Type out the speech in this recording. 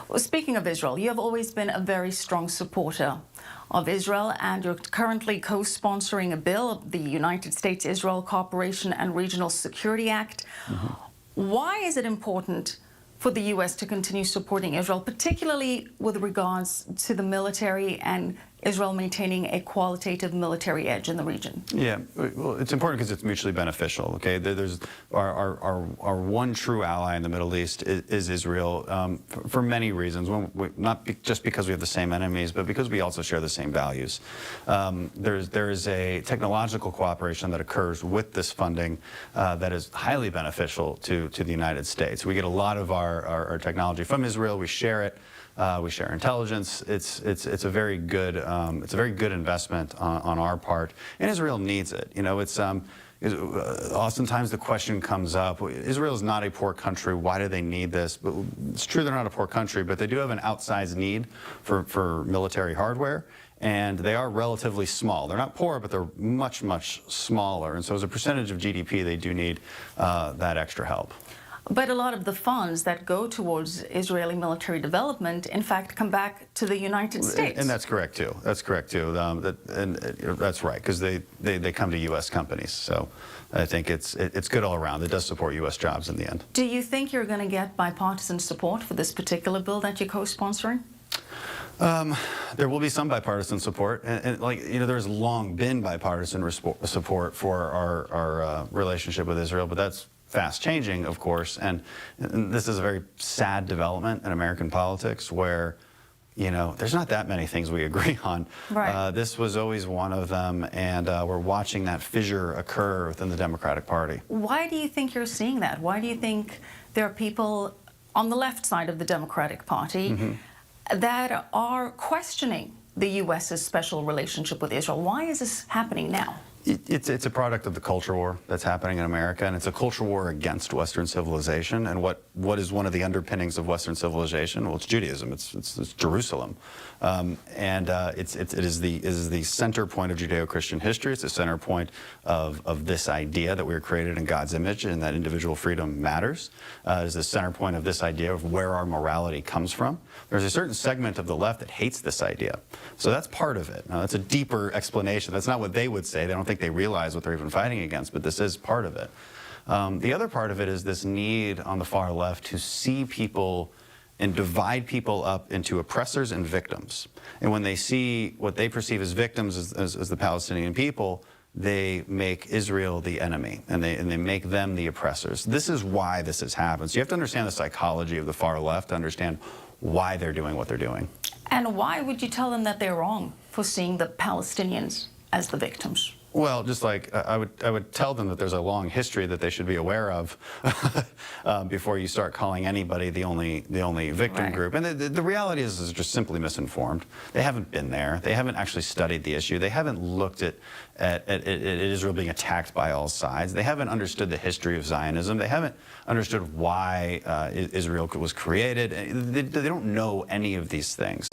Well, speaking of Israel, you have always been a very strong supporter of Israel, and you're currently co-sponsoring a bill, the United States-Israel Cooperation and Regional Security Act. Why is it important for the U.S. to continue supporting Israel, particularly with regards to the military and Israel maintaining a qualitative military edge in the region? Yeah, well, it's important because it's mutually beneficial. Okay, there's our one true ally in the Middle East is Israel for many reasons. Not just because we have the same enemies, but because we also share the same values. There is a technological cooperation that occurs with this funding that is highly beneficial to the United States. We get a lot of our technology from Israel. We share it. We share intelligence. It's a very good investment on our part, and Israel needs it. You know, oftentimes the question comes up: Israel is not a poor country. Why do they need this? But it's true they're not a poor country, but they do have an outsized need for military hardware, and they are relatively small. They're not poor, but they're much smaller, and so as a percentage of GDP, they do need that extra help. But a lot of the funds that go towards Israeli military development, in fact, come back to the United States. And that's correct, too. That's correct, too. That's right, because they come to U.S. companies. So I think it's good all around. It does support U.S. jobs in the end. Do you think you're going to get bipartisan support for this particular bill that you're co-sponsoring? There will be some bipartisan support, and like you know, there's long been bipartisan support for our relationship with Israel, but that's fast changing, of course, and this is a very sad development in American politics where, you know, there's not that many things we agree on. Right. This was always one of them, and we're watching that fissure occur within the Democratic Party. Why do you think you're seeing that? Why do you think there are people on the left side of the Democratic Party that are questioning the U.S.'s special relationship with Israel? Why is this happening now? It's a product of the culture war that's happening in America, and it's a culture war against Western civilization. And what is one of the underpinnings of Western civilization? Well, it's Judaism. It's Jerusalem, and it is the center point of Judeo-Christian history. It's the center point of this idea that we were created in God's image and that individual freedom matters. It's the center point of this idea of where our morality comes from. There's a certain segment of the left that hates this idea, so that's part of it. Now, that's a deeper explanation. That's not what they would say. They don't think they realize what they're even fighting against, but this is part of it. The other part of it is this need on the far left to see people and divide people up into oppressors and victims. And when they see what they perceive as victims as the Palestinian people, they make Israel the enemy, and they make them the oppressors. This is why this has happened. So you have to understand the psychology of the far left to understand why they're doing what they're doing. And why would you tell them that they're wrong for seeing the Palestinians as the victims? Well, just like I would tell them that there's a long history that they should be aware of before you start calling anybody the only victim group. And the reality is they're just simply misinformed. They haven't been there. They haven't actually studied the issue. They haven't looked at Israel being attacked by all sides. They haven't understood the history of Zionism. They haven't understood why Israel was created. They don't know any of these things.